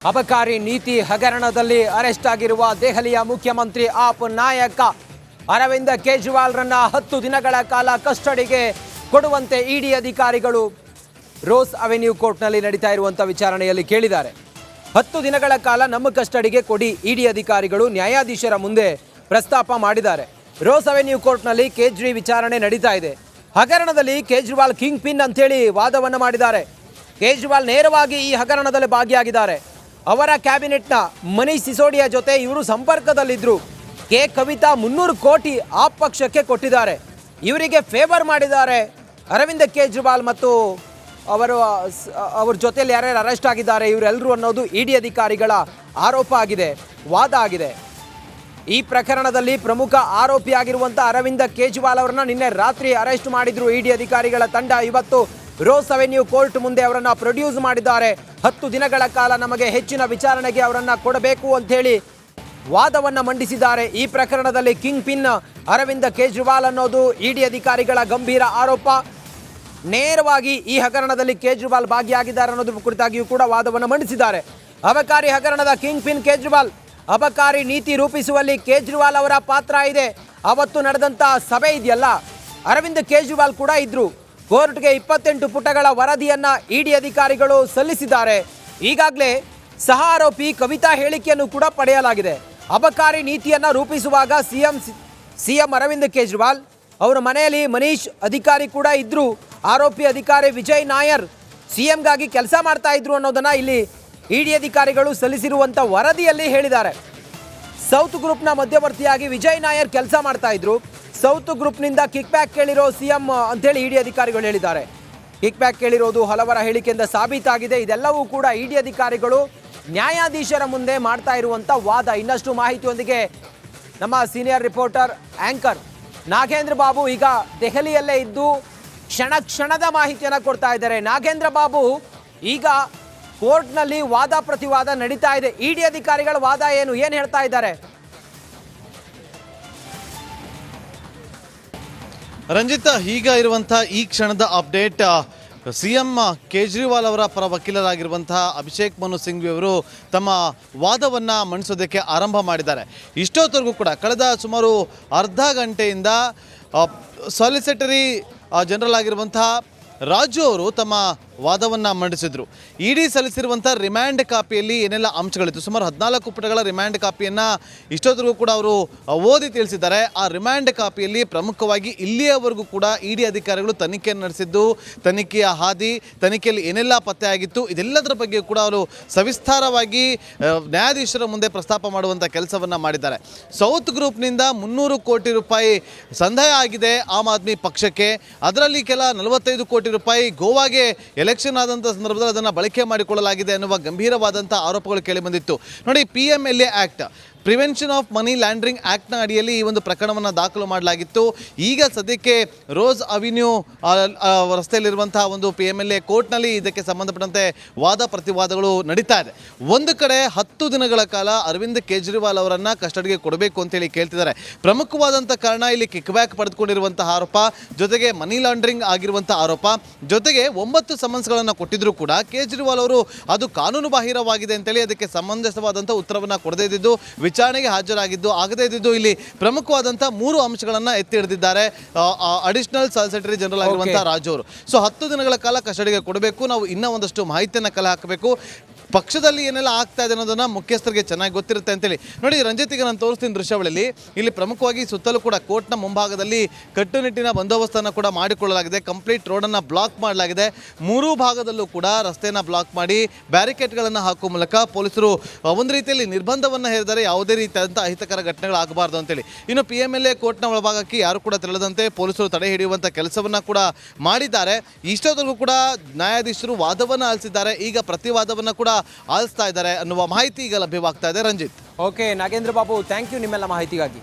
ಅಬಕಾರಿ ನೀತಿ ಹಗರಣದಲ್ಲಿ ಅರೆಸ್ಟ್ ಆಗಿರುವ ದೆಹಲಿಯ ಮುಖ್ಯಮಂತ್ರಿ ಆಪ್ ನಾಯಕ ಅರವಿಂದ ಕೇಜ್ರಿವಾಲ್ರನ್ನ 10 ದಿನಗಳ ಕಾಲ ಕಸ್ಟಡಿಗೆ ಕೊಡುವಂತೆ ಇಡಿ ಅಧಿಕಾರಿಗಳು ರೋಸ್ ಅವೆನ್ಯೂ ಕೋರ್ಟ್ನಲ್ಲಿ ನಡೀತಾ ಇರುವಂತ ವಿಚಾರಣೆಯಲ್ಲಿ ಕೇಳಿದ್ದಾರೆ. 10 ದಿನಗಳ ಕಾಲ ನಮ್ಮ ಕಸ್ಟಡಿಗೆ ಕೊಡಿ ಇಡಿ ಅಧಿಕಾರಿಗಳು ನ್ಯಾಯಾಧೀಶರ ಮುಂದೆ ಪ್ರಸ್ತಾಪ ಮಾಡಿದ್ದಾರೆ. ರೋಸ್ ಅವೆನ್ಯೂ ಕೋರ್ಟ್ನಲ್ಲಿ ಕೇಜ್ರಿ ವಿಚಾರಣೆ ನಡೀತಾ ಇದೆ. ಹಗರಣದಲ್ಲಿ ಕೇಜ್ರಿವಾಲ್ ಕಿಂಗ್ ಪಿನ್ ಅಂತೇಳಿ ವಾದವನ್ನು ಮಾಡಿದ್ದಾರೆ. ಕೇಜ್ರಿವಾಲ್ ನೇರವಾಗಿ ಈ ಹಗರಣದಲ್ಲಿ ಭಾಗಿಯಾಗಿದ್ದಾರೆ. ಅವರ ಕ್ಯಾಬಿನೆಟ್ನ ಮನೀಶ್ ಸಿಸೋಡಿಯಾ ಜೊತೆ ಇವರು ಸಂಪರ್ಕದಲ್ಲಿದ್ದರು. ಕೆ ಕವಿತಾ 300 ಕೋಟಿ ಆಪ್ ಪಕ್ಷಕ್ಕೆ ಕೊಟ್ಟಿದ್ದಾರೆ. ಇವರಿಗೆ ಫೇವರ್ ಮಾಡಿದ್ದಾರೆ ಅರವಿಂದ ಕೇಜ್ರಿವಾಲ್ ಮತ್ತು ಅವ್ರ ಜೊತೆಯಲ್ಲಿ ಯಾರ್ಯಾರು ಅರೆಸ್ಟ್ ಆಗಿದ್ದಾರೆ ಇವರೆಲ್ಲರೂ ಅನ್ನೋದು ಇಡಿ ಅಧಿಕಾರಿಗಳ ಆರೋಪ ಆಗಿದೆ, ವಾದ ಆಗಿದೆ. ಈ ಪ್ರಕರಣದಲ್ಲಿ ಪ್ರಮುಖ ಆರೋಪಿಯಾಗಿರುವಂಥ ಅರವಿಂದ ಕೇಜ್ರಿವಾಲ್ ಅವರನ್ನ ನಿನ್ನೆ ರಾತ್ರಿ ಅರೆಸ್ಟ್ ಮಾಡಿದ್ರು ಇಡಿ ಅಧಿಕಾರಿಗಳ ತಂಡ. ಇವತ್ತು ರೋಸ್ ಅವೆನ್ಯೂ ಕೋರ್ಟ್ ಮುಂದೆ ಅವರನ್ನು ಪ್ರೊಡ್ಯೂಸ್ ಮಾಡಿದ್ದಾರೆ. 10 ದಿನಗಳ ಕಾಲ ನಮಗೆ ಹೆಚ್ಚಿನ ವಿಚಾರಣೆಗೆ ಅವರನ್ನು ಕೊಡಬೇಕು ಅಂಥೇಳಿ ವಾದವನ್ನು ಮಂಡಿಸಿದ್ದಾರೆ. ಈ ಪ್ರಕರಣದಲ್ಲಿ ಕಿಂಗ್ ಪಿನ್ ಅರವಿಂದ ಕೇಜ್ರಿವಾಲ್ ಅನ್ನೋದು ಇಡಿ ಅಧಿಕಾರಿಗಳ ಗಂಭೀರ ಆರೋಪ. ನೇರವಾಗಿ ಈ ಹಗರಣದಲ್ಲಿ ಕೇಜ್ರಿವಾಲ್ ಭಾಗಿಯಾಗಿದ್ದಾರೆ ಅನ್ನೋದ್ರ ಕುರಿತಾಗಿಯೂ ಕೂಡ ವಾದವನ್ನು ಮಂಡಿಸಿದ್ದಾರೆ. ಅಬಕಾರಿ ಹಗರಣದ ಕಿಂಗ್ ಪಿನ್ ಕೇಜ್ರಿವಾಲ್. ಅಬಕಾರಿ ನೀತಿ ರೂಪಿಸುವಲ್ಲಿ ಕೇಜ್ರಿವಾಲ್ ಅವರ ಪಾತ್ರ ಇದೆ. ಅವತ್ತು ನಡೆದಂಥ ಸಭೆ ಇದೆಯಲ್ಲ, ಅರವಿಂದ್ ಕೇಜ್ರಿವಾಲ್ ಕೂಡ ಇದ್ರು. ಕೋರ್ಟ್ಗೆ 28 ಪುಟಗಳ ವರದಿಯನ್ನ ಇಡಿ ಅಧಿಕಾರಿಗಳು ಸಲ್ಲಿಸಿದ್ದಾರೆ. ಈಗಾಗಲೇ ಸಹ ಆರೋಪಿ ಕವಿತಾ ಹೇಳಿಕೆಯನ್ನು ಕೂಡ ಪಡೆಯಲಾಗಿದೆ. ಅಬಕಾರಿ ನೀತಿಯನ್ನ ರೂಪಿಸುವಾಗ ಸಿಎಂ ಅರವಿಂದ್ ಕೇಜ್ರಿವಾಲ್ ಅವರ ಮನೆಯಲ್ಲಿ ಮನೀಶ್ ಅಧಿಕಾರಿ ಕೂಡ ಇದ್ರು. ಆರೋಪಿ ಅಧಿಕಾರಿ ವಿಜಯ್ ನಾಯರ್ ಸಿಎಂಗಾಗಿ ಕೆಲಸ ಮಾಡ್ತಾ ಇದ್ರು ಅನ್ನೋದನ್ನ ಇಲ್ಲಿ ಇಡಿ ಅಧಿಕಾರಿಗಳು ಸಲ್ಲಿಸಿರುವಂಥ ವರದಿಯಲ್ಲಿ ಹೇಳಿದ್ದಾರೆ. ಸೌತ್ ಗ್ರೂಪ್ನ ಮಧ್ಯವರ್ತಿಯಾಗಿ ವಿಜಯ್ ನಾಯರ್ ಕೆಲಸ ಮಾಡ್ತಾ ಇದ್ರು. ಸೌತ್ ಗ್ರೂಪ್ನಿಂದ ಕಿಕ್ ಬ್ಯಾಕ್ ಕೇಳಿರೋ ಸಿಎಂ ಅಂತೇಳಿ ಇಡಿ ಅಧಿಕಾರಿಗಳು ಹೇಳಿದ್ದಾರೆ. ಕಿಕ್ ಬ್ಯಾಕ್ ಕೇಳಿರೋದು ಹಲವರ ಹೇಳಿಕೆಯಿಂದ ಸಾಬೀತಾಗಿದೆ. ಇದೆಲ್ಲವೂ ಕೂಡ ಇಡಿ ಅಧಿಕಾರಿಗಳು ನ್ಯಾಯಾಧೀಶರ ಮುಂದೆ ಮಾಡ್ತಾ ಇರುವಂಥ ವಾದ. ಇನ್ನಷ್ಟು ಮಾಹಿತಿಯೊಂದಿಗೆ ನಮ್ಮ senior reporter anchor Nagendra Babu ಈಗ ದೆಹಲಿಯಲ್ಲೇ ಇದ್ದು ಕ್ಷಣ ಕ್ಷಣದ ಮಾಹಿತಿಯನ್ನು ಕೊಡ್ತಾ ಇದ್ದಾರೆ. ನಾಗೇಂದ್ರ ಬಾಬು, ಈಗ ಕೋರ್ಟ್ನಲ್ಲಿ ವಾದ ಪ್ರತಿವಾದ ನಡೀತಾ ಇದೆ. ಇಡಿ ಅಧಿಕಾರಿಗಳ ವಾದ ಏನು ಹೇಳ್ತಾ ಇದ್ದಾರೆ? ರಂಜಿತ್, ಈಗ ಇರುವಂಥ ಈ ಕ್ಷಣದ ಅಪ್ಡೇಟ್, ಸಿಎಂ ಕೇಜ್ರಿವಾಲ್ ಅವರ ಪರ ವಕೀಲರಾಗಿರುವಂತಹ ಅಭಿಷೇಕ್ ಮನು ಸಿಂಘ್ವಿ ಅವರು ತಮ್ಮ ವಾದವನ್ನು ಮಂಡಿಸೋದಕ್ಕೆ ಆರಂಭ ಮಾಡಿದ್ದಾರೆ. ಇಷ್ಟೊತ್ತರೆಗೂ ಕೂಡ ಕಳೆದ ಸುಮಾರು ಅರ್ಧ ಗಂಟೆಯಿಂದ ಸಾಲಿಸಿಟರಿ ಜನರಲ್ ಆಗಿರುವಂತಹ ರಾಜು ಅವರು ತಮ್ಮ ವಾದವನ್ನು ಮಂಡಿಸಿದರು. ಇಡಿ ಸಲ್ಲಿಸಿರುವಂಥ ರಿಮ್ಯಾಂಡ್ ಕಾಪಿಯಲ್ಲಿ ಏನೆಲ್ಲ ಅಂಶಗಳಿತ್ತು, ಸುಮಾರು 14 ಪುಟಗಳ ರಿಮ್ಯಾಂಡ್ ಕಾಪಿಯನ್ನು ಇಷ್ಟೊತ್ತರೆಗೂ ಕೂಡ ಅವರು ಓದಿ ತಿಳಿಸಿದ್ದಾರೆ. ಆ ರಿಮ್ಯಾಂಡ್ ಕಾಪಿಯಲ್ಲಿ ಪ್ರಮುಖವಾಗಿ ಇಲ್ಲಿಯವರೆಗೂ ಕೂಡ ಇಡಿ ಅಧಿಕಾರಿಗಳು ತನಿಖೆಯನ್ನು ನಡೆಸಿದ್ದು, ತನಿಖೆಯ ಹಾದಿ, ತನಿಖೆಯಲ್ಲಿ ಏನೆಲ್ಲ ಪತ್ತೆ ಆಗಿತ್ತು, ಇದೆಲ್ಲದರ ಬಗ್ಗೆ ಕೂಡ ಅವರು ಸವಿಸ್ತಾರವಾಗಿ ನ್ಯಾಯಾಧೀಶರ ಮುಂದೆ ಪ್ರಸ್ತಾಪ ಮಾಡುವಂಥ ಕೆಲಸವನ್ನು ಮಾಡಿದ್ದಾರೆ. ಸೌತ್ ಗ್ರೂಪ್ನಿಂದ 300 ಕೋಟಿ ರೂಪಾಯಿ ಸಂದಾಯ ಆಗಿದೆ ಆಮ್ ಆದ್ಮಿ ಪಕ್ಷಕ್ಕೆ. ಅದರಲ್ಲಿ ಕೆಲ 45 ಕೋಟಿ ರೂಪಾಯಿ ಗೋವಾಗೆ ಎಲೆಕ್ಷನ್ ಆದಂಥ ಸಂದರ್ಭದಲ್ಲಿ ಅದನ್ನು ಬಳಕೆ ಮಾಡಿಕೊಳ್ಳಲಾಗಿದೆ ಅನ್ನುವ ಗಂಭೀರವಾದಂಥ ಆರೋಪಗಳು ಕೇಳಿಬಂದಿತ್ತು. ನೋಡಿ, PMLA act, prevention of money laundering ಆ್ಯಕ್ಟ್ನ ಅಡಿಯಲ್ಲಿ ಈ ಒಂದು ಪ್ರಕರಣವನ್ನು ದಾಖಲು ಮಾಡಲಾಗಿತ್ತು. ಈಗ ಸದ್ಯಕ್ಕೆ ರೋಸ್ ಅವೆನ್ಯೂ ರಸ್ತೆಯಲ್ಲಿರುವಂತಹ ಒಂದು PMLA ಕೋರ್ಟ್ನಲ್ಲಿ ಇದಕ್ಕೆ ಸಂಬಂಧಪಟ್ಟಂತೆ ವಾದ ಪ್ರತಿವಾದಗಳು ನಡೀತಾ ಇದೆ. ಒಂದು ಕಡೆ 10 ದಿನಗಳ ಕಾಲ ಅರವಿಂದ್ ಕೇಜ್ರಿವಾಲ್ ಅವರನ್ನು ಕಸ್ಟಡಿಗೆ ಕೊಡಬೇಕು ಅಂತೇಳಿ ಕೇಳ್ತಿದ್ದಾರೆ. ಪ್ರಮುಖವಾದಂಥ ಕಾರಣ ಇಲ್ಲಿ ಕಿಕ್ ಬ್ಯಾಕ್ ಪಡೆದುಕೊಂಡಿರುವಂತಹ ಆರೋಪ, ಜೊತೆಗೆ ಮನಿ ಲಾಂಡ್ರಿಂಗ್ ಆಗಿರುವಂಥ ಆರೋಪ, ಜೊತೆಗೆ 9 ಸಮನ್ಸ್ಗಳನ್ನು ಕೊಟ್ಟಿದ್ರು ಕೂಡ ಕೇಜ್ರಿವಾಲ್ ಅವರು ಅದು ಕಾನೂನು ಬಾಹಿರವಾಗಿದೆ ಅಂತೇಳಿ ಅದಕ್ಕೆ ಸಂಬಂಧಿತವಾದಂಥ ಉತ್ತರವನ್ನು ಕೊಡದೇ ಇದ್ದಿದ್ದು, ವಿಚಾರಣೆಗೆ ಹಾಜರಾಗಿದ್ದು, ಆಗದೇ ಇದ್ದಿದ್ದು, ಇಲ್ಲಿ ಪ್ರಮುಖವಾದಂಥ 3 ಅಂಶಗಳನ್ನು ಎತ್ತಿ ಹಿಡಿದಿದ್ದಾರೆ ಅಡಿಷನಲ್ ಸಾಲಿಸಿಟರಿ ಜನರಲ್ ಆಗಿರುವಂಥ ರಾಜು ಅವರು. ಸೊ 10 ದಿನಗಳ ಕಾಲ ಕಸ್ಟಡಿಗೆ ಕೊಡಬೇಕು, ನಾವು ಇನ್ನೂ ಒಂದಷ್ಟು ಮಾಹಿತಿಯನ್ನು ಕಲೆ ಹಾಕಬೇಕು, ಪಕ್ಷದಲ್ಲಿ ಏನೆಲ್ಲ ಆಗ್ತಾ ಇದೆ ಅನ್ನೋದನ್ನು ಮುಖ್ಯಸ್ಥರಿಗೆ ಚೆನ್ನಾಗಿ ಗೊತ್ತಿರುತ್ತೆ ಅಂತೇಳಿ. ನೋಡಿ ರಂಜಿತ್, ಈಗ ನಾನು ತೋರಿಸ್ತೀನಿ ದೃಶ್ಯಾವಳಿಯಲ್ಲಿ, ಇಲ್ಲಿ ಪ್ರಮುಖವಾಗಿ ಸುತ್ತಲೂ ಕೂಡ ಕೋರ್ಟ್ನ ಮುಂಭಾಗದಲ್ಲಿ ಕಟ್ಟುನಿಟ್ಟಿನ ಬಂದೋಬಸ್ತನ್ನು ಕೂಡ ಮಾಡಿಕೊಳ್ಳಲಾಗಿದೆ. ಕಂಪ್ಲೀಟ್ ರೋಡನ್ನು ಬ್ಲಾಕ್ ಮಾಡಲಾಗಿದೆ. 3 ಭಾಗದಲ್ಲೂ ಕೂಡ ರಸ್ತೆಯನ್ನು ಬ್ಲಾಕ್ ಮಾಡಿ ಬ್ಯಾರಿಕೇಡ್ಗಳನ್ನು ಹಾಕುವ ಮೂಲಕ ಪೊಲೀಸರು ಒಂದು ರೀತಿಯಲ್ಲಿ ನಿರ್ಬಂಧವನ್ನು ಹೇರಿದ್ದಾರೆ, ಯಾವುದೇ ರೀತಿಯಾದಂಥ ಅಹಿತಕರ ಘಟನೆಗಳಾಗಬಾರ್ದು ಅಂತೇಳಿ. ಇನ್ನು PMLA ಕೋರ್ಟ್ನ ಒಳಭಾಗಕ್ಕೆ ಯಾರು ಕೂಡ ತೆರಳದಂತೆ ಪೊಲೀಸರು ತಡೆ ಹಿಡಿಯುವಂಥ ಕೆಲಸವನ್ನು ಕೂಡ ಮಾಡಿದ್ದಾರೆ. ಇಷ್ಟೊತ್ತರೆಗೂ ಕೂಡ ನ್ಯಾಯಾಧೀಶರು ವಾದವನ್ನು ಆಲಿಸಿದ್ದಾರೆ. ಈಗ ಪ್ರತಿವಾದವನ್ನು ಕೂಡ ಆಲಿಸ್ತಾ ಇದ್ದಾರೆ ಅನ್ನುವ ಮಾಹಿತಿ ಈಗ ಲಭ್ಯವಾಗ್ತಾ ಇದೆ. Ranjith. Okay Nagendra Babu, thank you ನಿಮ್ಮೆಲ್ಲ ಮಾಹಿತಿಗಾಗಿ.